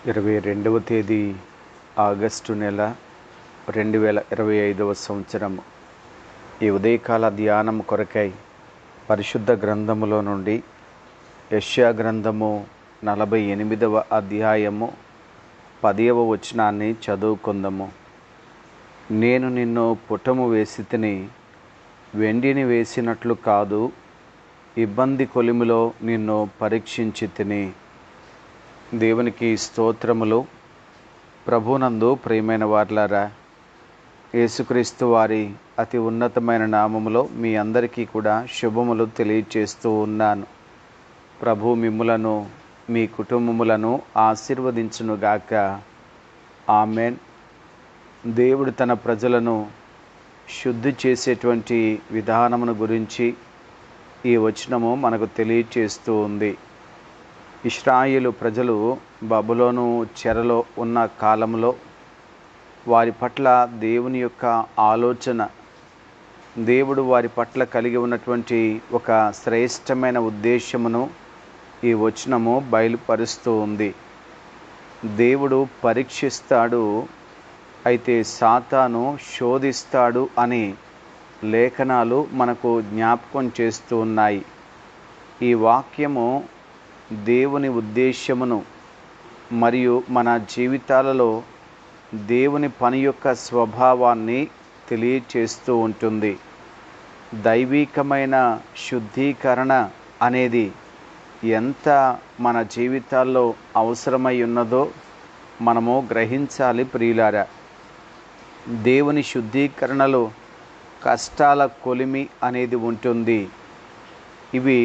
22వ తేదీ ఆగస్టు నెల 2025 సంవత్సరము. ఈ ఉదయకాల ధ్యానం కొరకై పరిశుద్ధ గ్రంథములో నుండి యెషయా గ్రంథము 48వ అధ్యాయము 10వ వచనాన్ని చదువుకుందాము. నేను నిన్ను పుటము వేసితిని, వెండిని వేసినట్లు కాదు, ఇబ్బంది కొలిమిలో నిన్ను పరీక్షించితిని. దేవునికి స్తోత్రములు. ప్రభునందు ప్రియమైన వారలారా, యేసుక్రీస్తు వారి అతి ఉన్నతమైన నామములో మీ అందరికీ కూడా శుభములు తెలియచేస్తూ ఉన్నాను. ప్రభు మిమ్ములను మీ కుటుంబములను ఆశీర్వదించునుగాక. ఆమెన్. దేవుడు తన ప్రజలను శుద్ధి చేసేటువంటి విధానమును గురించి ఈ వచనము మనకు తెలియచేస్తూ ఉంది. ఇశ్రాయేలు ప్రజలు బబులోను చెరలో ఉన్న కాలంలో వారి పట్ల దేవుని యొక్క ఆలోచన, దేవుడు వారి పట్ల కలిగి ఉన్నటువంటి ఒక శ్రేష్టమైన ఉద్దేశమును ఈ వచనము బయలుపరుస్తూ ఉంది. దేవుడు పరీక్షిస్తాడు, అయితే సాతాను శోధిస్తాడు అని లేఖనాలు మనకు జ్ఞాపకం చేస్తూ ఉన్నాయి. ఈ వాక్యము దేవుని ఉద్దేశమును మరియు మన జీవితాలలో దేవుని పని యొక్క స్వభావాన్ని తెలియచేస్తూ ఉంటుంది. దైవికమైన శుద్ధీకరణ అనేది ఎంత మన జీవితాల్లో అవసరమై ఉన్నదో మనము గ్రహించాలి ప్రియులారా. దేవుని శుద్ధీకరణలో కష్టాల కొలిమి అనేది ఉంటుంది. ఇవి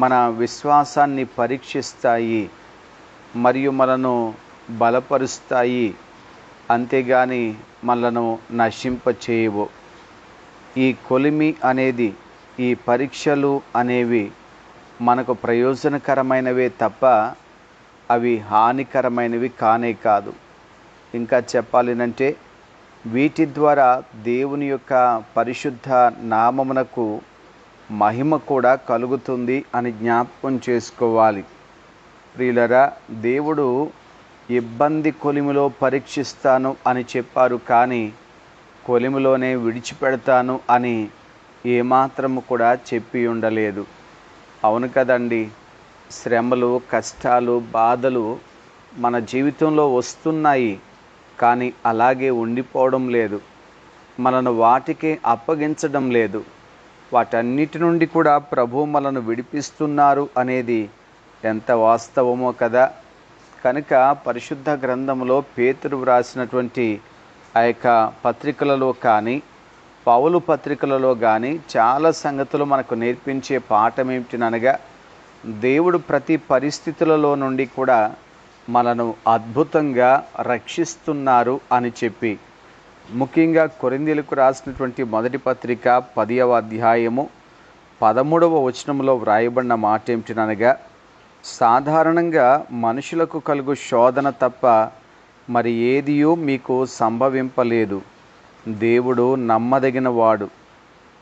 మన విశ్వాసాన్ని పరీక్షిస్తాయి మరియు మనను బలపరుస్తాయి, అంతేగాని మనలను నశింపచేయవు. ఈ కొలిమి అనేది, ఈ పరీక్షలు అనేవి మనకు ప్రయోజనకరమైనవే తప్ప అవి హానికరమైనవి కానే కాదు. ఇంకా చెప్పాలినంటే వీటి ద్వారా దేవుని యొక్క పరిశుద్ధ నామమునకు మహిమ కూడా కలుగుతుంది అని జ్ఞాపకం చేసుకోవాలి. ప్రియులరా, దేవుడు ఇబ్బంది కొలిమిలో పరీక్షిస్తాను అని చెప్పారు, కానీ కొలిమిలోనే విడిచిపెడతాను అని ఏమాత్రము కూడా చెప్పి ఉండలేదు. అవును కదండి. శ్రమలు, కష్టాలు, బాధలు మన జీవితంలో వస్తున్నాయి, కానీ అలాగే ఉండిపోవడం లేదు. మనను వాటికే అప్పగించడం లేదు. వాటన్నిటి నుండి కూడా ప్రభు మనను విడిపిస్తున్నారు అనేది ఎంత వాస్తవమో కదా. కనుక పరిశుద్ధ గ్రంథంలో పేతురు వ్రాసినటువంటి ఆ యొక్క పత్రికలలో కానీ, పౌలు పత్రికలలో కానీ చాలా సంగతులు మనకు నేర్పించే పాఠం ఏమిటనగా, దేవుడు ప్రతి పరిస్థితులలో నుండి కూడా మనను అద్భుతంగా రక్షిస్తున్నారు అని చెప్పి, ముఖ్యంగా కొరింథీయులకు రాసినటువంటి మొదటి పత్రిక 10వ అధ్యాయము 13వ వచనంలో వ్రాయబడిన మాట ఏమిటనగా, సాధారణంగా మనుషులకు కలుగు శోధన తప్ప మరి ఏదియూ మీకు సంభవింపలేదు. దేవుడు నమ్మదగిన వాడు.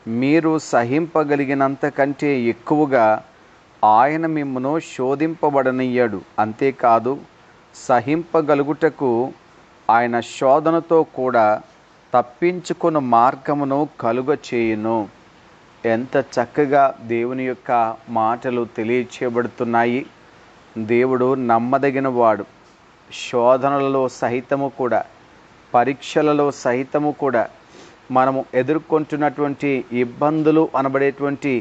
మీరు సహింపగలిగినంత కంటే ఎక్కువగా ఆయన మిమ్మును శోధింపబడనియ్యడు. అంతేకాదు, సహింపగలుగుటకు ఆయన శోధనతో కూడా తప్పించుకున్న మార్గమును కలుగచేయును. ఎంత చక్కగా దేవుని యొక్క మాటలు తెలియచేయబడుతున్నాయి. దేవుడు నమ్మదగిన వాడు. శోధనలలో సహితము కూడా, పరీక్షలలో సహితము కూడా, మనము ఎదుర్కొంటున్నటువంటి ఇబ్బందులు అనబడేటువంటి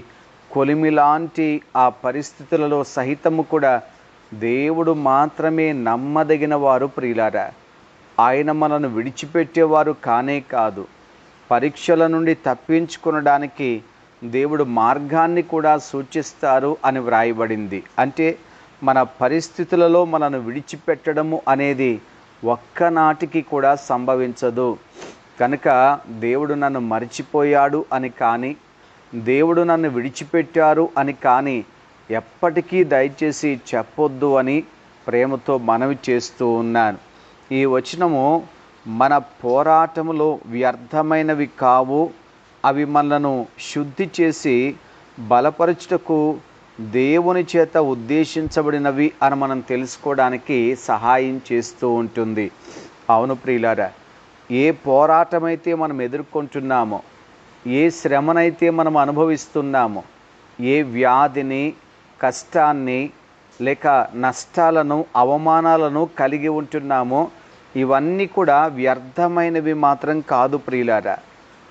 కొలిమిలాంటి ఆ పరిస్థితులలో సహితము కూడా దేవుడు మాత్రమే నమ్మదగిన వారు ప్రియులారా. ఆయన మనను విడిచిపెట్టేవారు కానే కాదు. పరీక్షల నుండి తప్పించుకొనడానికి దేవుడు మార్గాన్ని కూడా సూచిస్తారు అని వ్రాయబడింది. అంటే మన పరిస్థితులలో మనను విడిచిపెట్టడము అనేది ఒక్కనాటికి కూడా సంభవించదు. కనుక దేవుడు నన్ను మర్చిపోయాడు అని కానీ, దేవుడు నన్ను విడిచిపెట్టారు అని కానీ ఎప్పటికీ దయచేసి చెప్పొద్దు అని ప్రేమతో మనవి చేస్తూ ఉన్నాను. ఈ వచనము మన పోరాటములో వ్యర్థమైనవి కావు. అవి మనలను శుద్ధి చేసి బలపరచుటకు దేవుని చేత ఉద్దేశించబడినవి అని మనం తెలుసుకోవడానికి సహాయం చేస్తూ ఉంటుంది. అవును ప్రియులారా, ఏ పోరాటమైతే మనం ఎదుర్కొంటున్నామో, ఏ శ్రమనైతే మనం అనుభవిస్తున్నామో, ఏ వ్యాధిని, కష్టాన్ని లేక నష్టాలను, అవమానాలను కలిగి ఉంటున్నామో, ఇవన్నీ కూడా వ్యర్థమైనవి మాత్రం కాదు ప్రియులారా.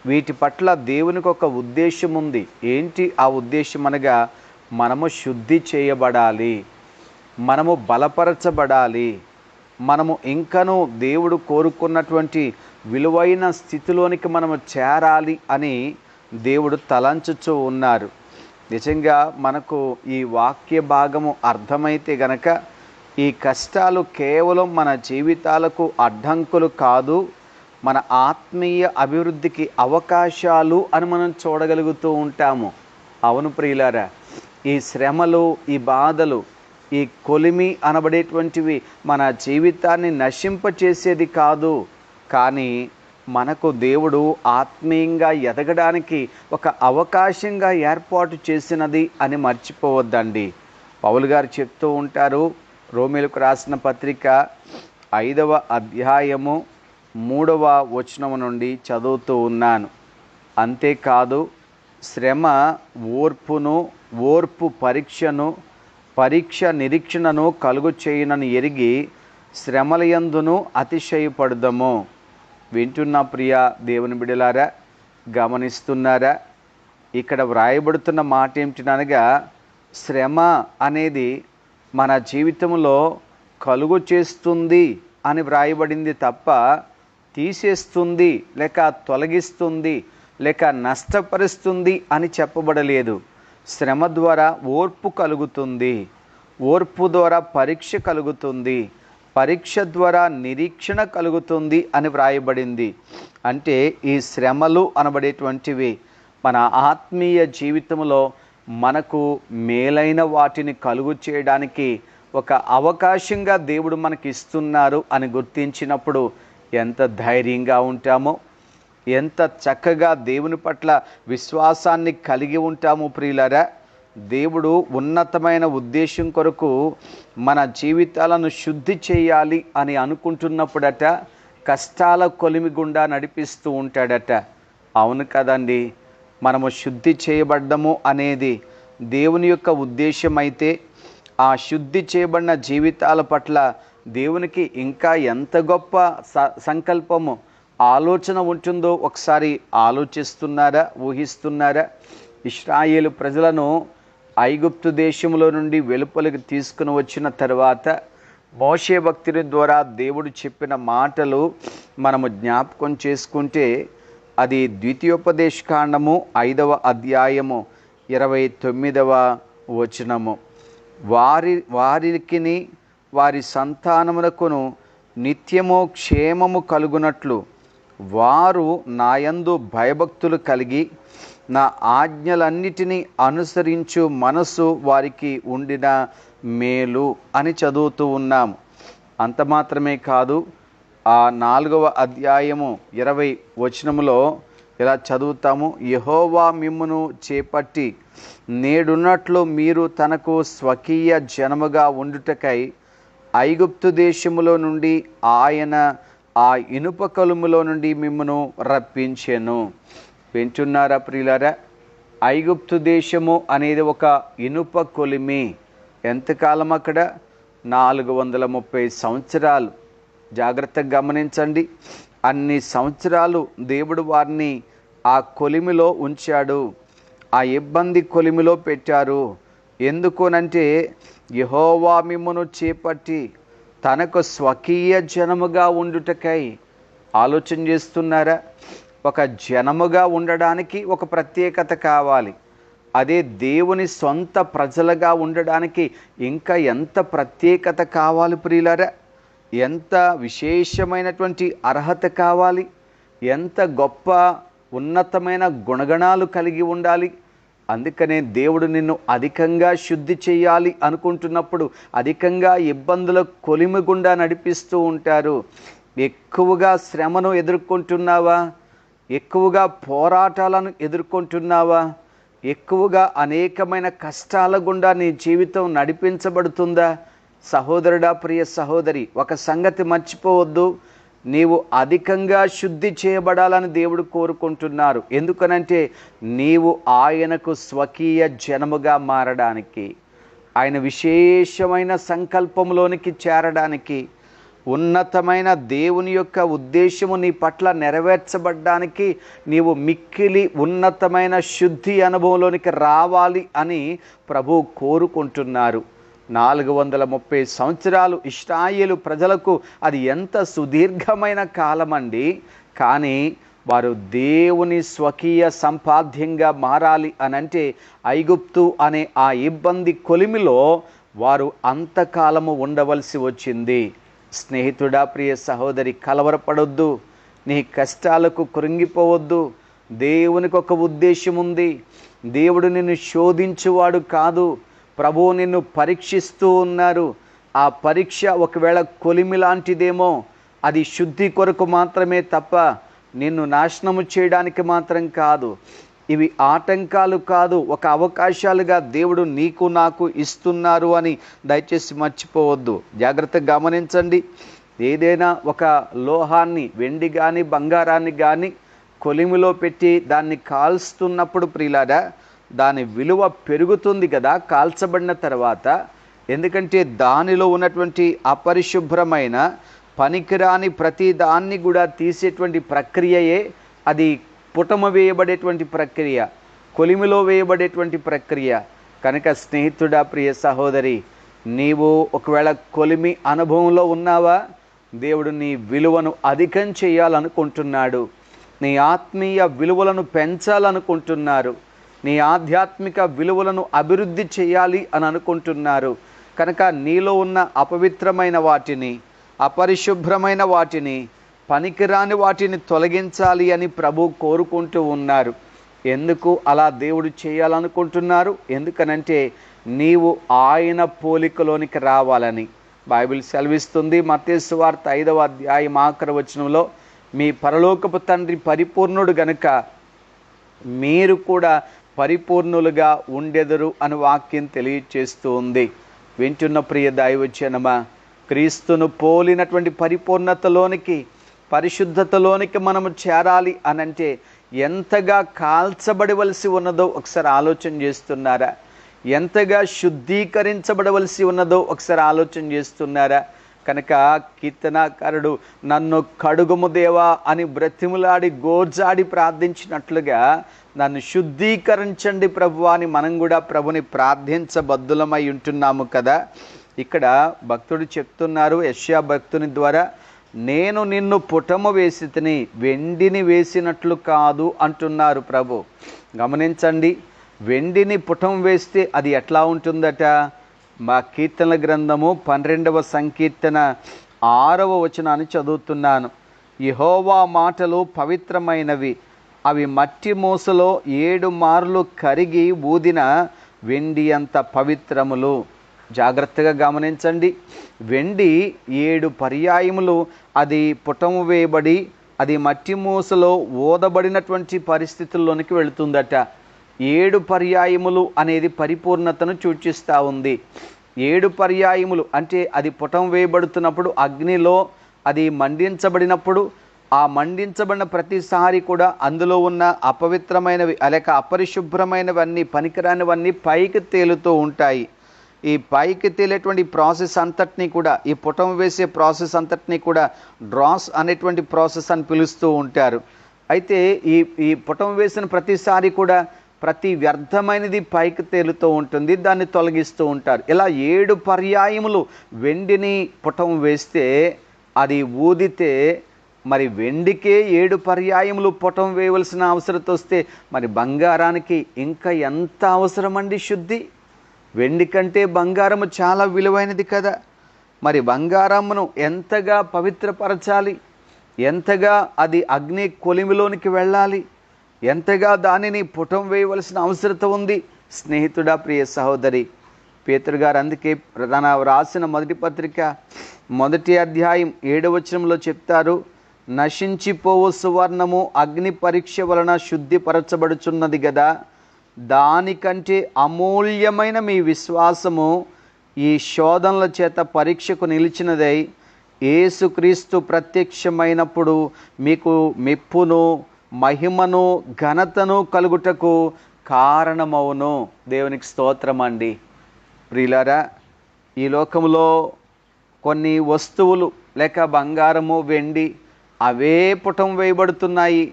వీటి పట్ల దేవునికి ఒక ఉద్దేశం ఉంది. ఏంటి ఆ ఉద్దేశం అనగా, మనము శుద్ధి చేయబడాలి, మనము బలపరచబడాలి, మనము ఇంకనూ దేవుడు కోరుకున్నటువంటి విలువైన స్థితిలోనికి మనము చేరాలి అని దేవుడు తలంచుచూ ఉన్నారు. నిజంగా మనకు ఈ వాక్య భాగము అర్థమైతే గనక ఈ కష్టాలు కేవలం మన జీవితాలకు అడ్డంకులు కాదు, మన ఆత్మీయ అభివృద్ధికి అవకాశాలు అని మనం చూడగలుగుతూ ఉంటాము. అవును ప్రియులారా, ఈ శ్రమలు, ఈ బాధలు, ఈ కొలిమి అనబడేటువంటివి మన జీవితాన్ని నశింపచేసేది కాదు, కానీ మనకు దేవుడు ఆత్మీయంగా ఎదగడానికి ఒక అవకాశంగా ఏర్పాటు చేసినది అని మర్చిపోవద్దండి. పౌలు గారు చెప్తూ ఉంటారు, రోమీయులకు రాసిన పత్రిక 5వ అధ్యాయము 3వ వచనం నుండి చదువుతూ ఉన్నాను. అంతేకాదు, శ్రమ ఓర్పును, ఓర్పు పరీక్షను, పరీక్ష నిరీక్షణను కలుగు చేయునని ఎరిగి శ్రమలయందును అతిశయపడదము. వింటున్న ప్రియ దేవుని బిడ్డలారా, గమనిస్తున్నారా? ఇక్కడ వ్రాయబడుతున్న మాట ఏమిటనగా, శ్రమ అనేది మన జీవితంలో కలుగు చేస్తుంది అని వ్రాయబడింది తప్ప తీసేస్తుంది లేక తొలగిస్తుంది లేక నష్టపరుస్తుంది అని చెప్పబడలేదు. శ్రమ ద్వారా ఓర్పు కలుగుతుంది, ఓర్పు ద్వారా పరీక్ష కలుగుతుంది, పరీక్ష ద్వారా నిరీక్షణ కలుగుతుంది అని వ్రాయబడింది. అంటే ఈ శ్రమలు అనబడేటువంటివి మన ఆత్మీయ జీవితంలో మనకు మేలైన వాటిని కలుగు చేయడానికి ఒక అవకాశంగా దేవుడు మనకి ఇస్తున్నారు అని గుర్తించినప్పుడు ఎంత ధైర్యంగా ఉంటామో, ఎంత చక్కగా దేవుని పట్ల విశ్వాసాన్ని కలిగి ఉంటాము ప్రియులారా. దేవుడు ఉన్నతమైన ఉద్దేశం కొరకు మన జీవితాలను శుద్ధి చేయాలి అని అనుకుంటున్నప్పుడట కష్టాల కొలిమి గుండా నడిపిస్తూ ఉంటాడట. అవును కదండి, మనము శుద్ధి చేయబడ్డము అనేది దేవుని యొక్క ఉద్దేశం అయితే, ఆ శుద్ధి చేయబడిన జీవితాల పట్ల దేవునికి ఇంకా ఎంత గొప్ప సంకల్పము, ఆలోచన ఉంటుందో ఒకసారి ఆలోచిస్తున్నారా, ఊహిస్తున్నారా? ఇశ్రాయేలు ప్రజలను ఐగుప్తు దేశంలో నుండి వెలుపలికి తీసుకుని వచ్చిన తర్వాత మోషే భక్తుని ద్వారా దేవుడు చెప్పిన మాటలు మనము జ్ఞాపకం చేసుకుంటే, అది ద్వితీయోపదేశకాండము 5వ అధ్యాయము 29వ వచనము. వారికిని వారి సంతానమునకును నిత్యము క్షేమము కలుగునట్లు వారు నాయందు భయభక్తులు కలిగి నా ఆజ్ఞలన్నిటినీ అనుసరించు మనసు వారికి ఉండిన మేలు అని చదువుతూ ఉన్నాము. అంత మాత్రమే కాదు, ఆ 4వ అధ్యాయము 20 వచనములో ఇలా చదువుతాము, యెహోవా మిమ్మును చేపట్టి నేడున్నట్లు మీరు తనకు స్వకీయ జనముగా ఉండుటకై ఐగుప్తు దేశములో నుండి ఆయన ఆ ఇనుప కలుములో నుండి మిమ్మును రప్పించెను. వింటున్నారా ప్రియులారా? ఐగుప్తు దేశము అనేది ఒక ఇనుప కొలిమి. ఎంతకాలం అక్కడ? 430 సంవత్సరాలు. జాగ్రత్తగా గమనించండి. అన్ని సంవత్సరాలు దేవుడు వారిని ఆ కొలిమిలో ఉంచాడు, ఆ ఇబ్బంది కొలిమిలో పెట్టారు. ఎందుకోనంటే యెహోవా మిమ్మును చేపట్టి తనకు స్వకీయ జనముగా ఉండుటకై. ఆలోచన చేస్తున్నారా? ఒక జనముగా ఉండడానికి ఒక ప్రత్యేకత కావాలి. అదే దేవుని సొంత ప్రజలుగా ఉండడానికి ఇంకా ఎంత ప్రత్యేకత కావాలి ప్రియులారా? ఎంత విశేషమైనటువంటి అర్హత కావాలి, ఎంత గొప్ప ఉన్నతమైన గుణగణాలు కలిగి ఉండాలి. అందుకనే దేవుడు నిన్ను అధికంగా శుద్ధి చేయాలి అనుకుంటున్నప్పుడు అధికంగా ఇబ్బందుల కొలిమి గుండా నడిపిస్తూ ఉంటారు. ఎక్కువగా శ్రమను ఎదుర్కొంటున్నావా? ఎక్కువగా పోరాటాలను ఎదుర్కొంటున్నావా? ఎక్కువగా అనేకమైన కష్టాల గుండా నీ జీవితం నడిపించబడుతుందా? సహోదరుడా, ప్రియ సహోదరి, ఒక సంగతి మర్చిపోవద్దు. నీవు అధికంగా శుద్ధి చేయబడాలని దేవుడు కోరుకుంటున్నారు. ఎందుకనంటే నీవు ఆయనకు స్వకీయ జనముగా మారడానికి, ఆయన విశేషమైన సంకల్పంలోనికి చేరడానికి, ఉన్నతమైన దేవుని యొక్క ఉద్దేశము నీ పట్ల నెరవేర్చబడ్డానికి నీవు మిక్కిలి ఉన్నతమైన శుద్ధి అనుభవంలోనికి రావాలి అని ప్రభు కోరుకుంటున్నారు. 430 సంవత్సరాలు ఇశ్రాయేలు ప్రజలకు అది ఎంత సుదీర్ఘమైన కాలమండి. కానీ వారు దేవుని స్వకీయ సంపాద్యంగా మారాలి అనంటే ఐగుప్తు అనే ఆ ఇబ్బంది కొలిమిలో వారు అంతకాలము ఉండవలసి వచ్చింది. స్నేహితుడా, ప్రియ సహోదరి, కలవరపడొద్దు. నీ కష్టాలకు కృంగిపోవద్దు. దేవునికి ఒక ఉద్దేశం ఉంది. దేవుడు నిన్ను శోధించువాడు కాదు. ప్రభువు నిన్ను పరీక్షిస్తూ ఉన్నారు. ఆ పరీక్ష ఒకవేళ కొలిమి లాంటిదేమో, అది శుద్ధి కొరకు మాత్రమే తప్ప నిన్ను నాశనము చేయడానికి మాత్రం కాదు. ఇవి ఆటంకాలు కాదు, ఒక అవకాశాలుగా దేవుడు నీకు నాకు ఇస్తున్నారు అని దయచేసి మర్చిపోవద్దు. జాగ్రత్తగా గమనించండి. ఏదైనా ఒక లోహాన్ని, వెండి కానీ బంగారాన్ని కానీ కొలిమిలో పెట్టి దాన్ని కాల్స్తున్నప్పుడు ప్రియులారా, దాని విలువ పెరుగుతుంది కదా కాల్చబడిన తర్వాత. ఎందుకంటే దానిలో ఉన్నటువంటి అపరిశుభ్రమైన పనికిరాని ప్రతి దాన్ని కూడా తీసేటువంటి ప్రక్రియయే అది పుటమ వేయబడేటువంటి ప్రక్రియ, కొలిమిలో వేయబడేటువంటి ప్రక్రియ. కనుక స్నేహితుడా, ప్రియ సహోదరి, నీవు ఒకవేళ కొలిమి అనుభవంలో ఉన్నావా? దేవుడు నీ విలువను అధికం చేయాలనుకుంటున్నాడు. నీ ఆత్మీయ విలువలను పెంచాలనుకుంటున్నారు. నీ ఆధ్యాత్మిక విలువలను అభివృద్ధి చేయాలి అని అనుకుంటున్నారు. కనుక నీలో ఉన్న అపవిత్రమైన వాటిని, అపరిశుభ్రమైన వాటిని, పనికిరాని వాటిని తొలగించాలి అని ప్రభు కోరుకుంటూ ఉన్నారు. ఎందుకు అలా దేవుడు చేయాలనుకుంటున్నారు? ఎందుకనంటే నీవు ఆయన పోలికలోనికి రావాలని బైబిల్ సెలవిస్తుంది. మత్తయి సువార్త 5వ అధ్యాయం ఆఖరి వచనంలో, మీ పరలోకపు తండ్రి పరిపూర్ణుడు గనుక మీరు కూడా పరిపూర్ణులుగా ఉండెదరు అని వాక్యం తెలియచేస్తూ ఉంది. వింటున్న ప్రియ దైవజనమా, క్రీస్తును పోలినటువంటి పరిపూర్ణతలోనికి, పరిశుద్ధతలోనికి మనము చేరాలి అనంటే ఎంతగా కాల్చబడవలసి ఉన్నదో ఒకసారి ఆలోచన చేస్తున్నారా? ఎంతగా శుద్ధీకరించబడవలసి ఉన్నదో ఒకసారి ఆలోచన చేస్తున్నారా? కనుక కీర్తనాకారుడు నన్ను కడుగుము దేవా అని బ్రతిములాడి గోజాడి ప్రార్థించినట్లుగా నన్ను శుద్ధీకరించండి ప్రభువా అని మనం కూడా ప్రభుని ప్రార్థించబద్దులమై ఉంటున్నాము కదా. ఇక్కడ భక్తుడు చెప్తున్నారు, యెషయా భక్తుని ద్వారా, నేను నిన్ను పుటము వేసి తిని వెండిని వేసినట్లు కాదు అంటున్నారు ప్రభు. గమనించండి, వెండిని పుటం వేస్తే అది ఎట్లా ఉంటుందట? మా కీర్తనల గ్రంథము 12వ సంకీర్తన 6వ వచనాన్ని చదువుతున్నాను. యెహోవా మాటలు పవిత్రమైనవి, అవి మట్టి మూసలో 7 మార్లు కరిగి ఊదిన వెండి అంత పవిత్రములు. జాగ్రత్తగా గమనించండి. వెండి 7 పర్యాయములు అది పుటము వేయబడి అది మట్టి మూసలో ఊదబడినటువంటి పరిస్థితుల్లోనికి వెళుతుందట. 7 పర్యాయములు అనేది పరిపూర్ణతను సూచిస్తూ ఉంది. 7 పర్యాయములు అంటే అది పుటం వేయబడుతున్నప్పుడు అగ్నిలో అది మండించబడినప్పుడు ఆ మండించబడిన ప్రతిసారి కూడా అందులో ఉన్న అపవిత్రమైనవి లేక అపరిశుభ్రమైనవన్నీ, పనికిరానివన్నీ పైకి తేలుతూ ఉంటాయి. ఈ పైకి తేలేటువంటి ప్రాసెస్ అంతటినీ కూడా, ఈ పుటం వేసే ప్రాసెస్ అంతటినీ కూడా డ్రాస్ అనేటువంటి ప్రాసెస్ అని పిలుస్తూ ఉంటారు. అయితే ఈ పుటం వేసిన ప్రతిసారి కూడా ప్రతి వ్యర్థమైనది పైకి తేలుతూ ఉంటుంది, దాన్ని తొలగిస్తూ ఉంటారు. ఇలా 7 పర్యాయములు వెండిని పుటం వేస్తే అది ఊదితే, మరి వెండికే 7 పర్యాయములు పుటం వేయవలసిన అవసరం వస్తే మరి బంగారానికి ఇంకా ఎంత అవసరమండి శుద్ధి? వెండి కంటే బంగారము చాలా విలువైనది కదా. మరి బంగారమును ఎంతగా పవిత్రపరచాలి, ఎంతగా అది అగ్ని కొలిమిలోనికి వెళ్ళాలి, ఎంతగా దానిని పుటం వేయవలసిన అవసరం ఉంది. స్నేహితుడా, ప్రియ సహోదరి, పేతురు గారు అందుకే తన రాసిన మొదటి పత్రిక 1వ అధ్యాయం 7వ వచనంలో చెప్తారు, నశించిపోవు సువర్ణము అగ్ని పరీక్ష వలన శుద్ధిపరచబడుచున్నది కదా, దానికంటే అమూల్యమైన మీ విశ్వాసము ఈ శోధనల చేత పరీక్షకు నిలిచినదై యేసుక్రీస్తు ప్రత్యక్షమైనప్పుడు మీకు మెప్పును, మహిమను, ఘనతను కలుగుటకు కారణమవును. దేవునికి స్తోత్రం అండి. ప్రియులారా, ఈ లోకంలో కొన్ని వస్తువులు లేక బంగారము, వెండి అవే పుటం వేయబడుతున్నాయి.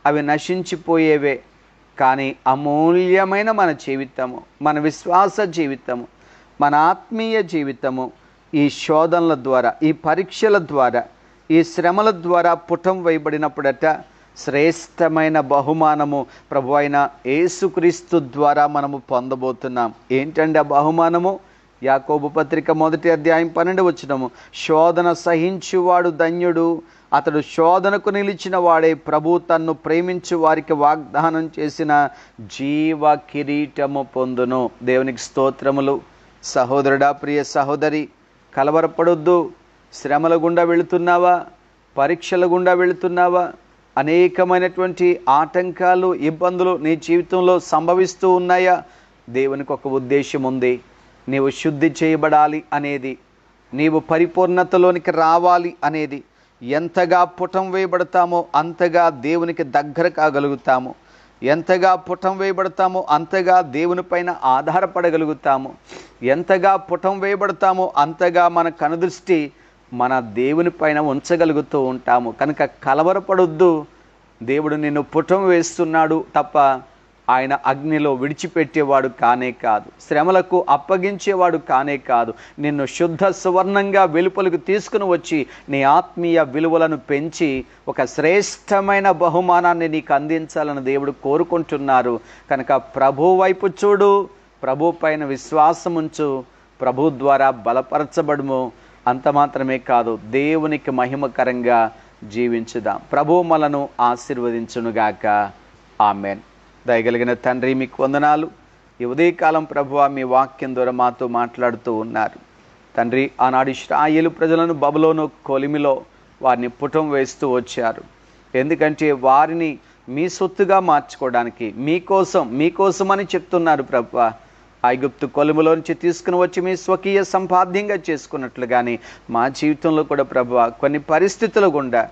అవి నశించిపోయేవే. కానీ అమూల్యమైన మన జీవితము, మన విశ్వాస జీవితము, మన ఆత్మీయ జీవితము ఈ శోధనల ద్వారా, ఈ పరీక్షల ద్వారా, ఈ శ్రమల ద్వారా పుటం వేయబడినప్పుడట శ్రేష్టమైన బహుమానము ప్రభు అయిన యేసుక్రీస్తు ద్వారా మనము పొందబోతున్నాం. ఏంటండి ఆ బహుమానము? యాకోబు పత్రిక 1వ అధ్యాయం 12వ వచనము, శోధన సహించువాడు ధన్యుడు, అతడు శోధనకు నిలిచిన వాడే ప్రభు తన్ను ప్రేమించు వారికి వాగ్దానం చేసిన జీవ కిరీటము పొందును. దేవునికి స్తోత్రములు. సహోదరుడా, ప్రియ సహోదరి, కలవరపడొద్దు. శ్రమల గుండా వెళుతున్నావా? పరీక్షల గుండా వెళుతున్నావా? అనేకమైనటువంటి ఆటంకాలు, ఇబ్బందులు నీ జీవితంలో సంభవిస్తూ ఉన్నాయా? దేవునికి ఒక ఉద్దేశం ఉంది. నీవు శుద్ధి చేయబడాలి అనేది, నీవు పరిపూర్ణతలోనికి రావాలి అనేది. ఎంతగా పుటం వేయబడతామో అంతగా దేవునికి దగ్గర కాగలుగుతాము. ఎంతగా పుటం వేయబడతామో అంతగా దేవుని పైన ఆధారపడగలుగుతాము. ఎంతగా పుటం వేయబడతామో అంతగా మన కనుదృష్టి మన దేవుని పైన ఉంచగలుగుతూ ఉంటాము. కనుక కలవరపడొద్దు. దేవుడు నిన్ను పుటం వేస్తున్నాడు తప్ప ఆయన అగ్నిలో విడిచిపెట్టేవాడు కానే కాదు. శ్రమలకు అప్పగించేవాడు కానే కాదు. నిన్ను శుద్ధ సువర్ణంగా వెలుపలకు తీసుకుని వచ్చి నీ ఆత్మీయ విలువలను పెంచి ఒక శ్రేష్టమైన బహుమానాన్ని నీకు అందించాలని దేవుడు కోరుకుంటున్నారు. కనుక ప్రభు వైపు చూడు, ప్రభు పైన విశ్వాసముంచు, ప్రభు ద్వారా బలపరచబడుము. అంత మాత్రమే కాదు, దేవునికి మహిమకరంగా జీవించుదాం. ప్రభు మనను ఆశీర్వదించునుగాక. ఆమెన్. దయగలిగిన తండ్రి, మీకు వందనాలు. ఈ ఉదయకాలం ప్రభువా మీ వాక్యం ద్వారా మాతో మాట్లాడుతూ ఉన్నారు తండ్రి. ఆనాడు ఇశ్రాయేలు ప్రజలను బబులోను కొలిమిలో వారిని పుటం వేస్తూ వచ్చారు. ఎందుకంటే వారిని మీ సొత్తుగా మార్చుకోవడానికి, మీకోసమని చెప్తున్నారు ప్రభువా. ఐగుప్తు కొలిమిలోంచి తీసుకుని వచ్చి మీ స్వకీయ సంపాద్యంగా చేసుకున్నట్లుగానే మా జీవితంలో కూడా ప్రభువా కొన్ని పరిస్థితుల గుండా,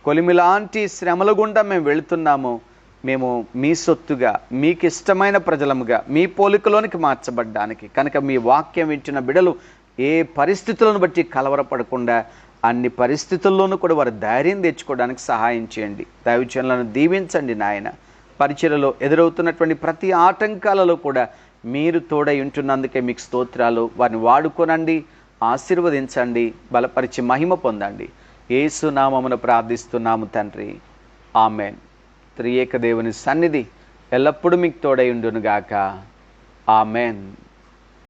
కొలిమి లాంటి శ్రమల గుండా మేము వెళుతున్నాము. మేము మీ సొత్తుగా, మీకు ఇష్టమైన ప్రజలముగా, మీ పోలికలోనికి మార్చబడ్డానికి. కనుక మీ వాక్యం వింటున్న బిడలు ఏ పరిస్థితులను బట్టి కలవరపడకుండా అన్ని పరిస్థితుల్లోనూ కూడా వారు ధైర్యం తెచ్చుకోవడానికి సహాయం చేయండి. దైవజనులను దీవించండి నాయన. పరిచర్యలో ఎదురవుతున్నటువంటి ప్రతి ఆటంకాలలో కూడా మీరు తోడై ఉంటున్నందుకే మీకు స్తోత్రాలు. వారిని వాడుకోనండి, ఆశీర్వదించండి, బలపరిచి మహిమ పొందండి. యేసు నామమున ప్రార్థిస్తున్నాము తండ్రి. ఆమెన్. త్రియేక దేవుని సన్నిధి ఎల్లప్పుడూ మీకు తోడై ఉండునుగాక. ఆమెన్.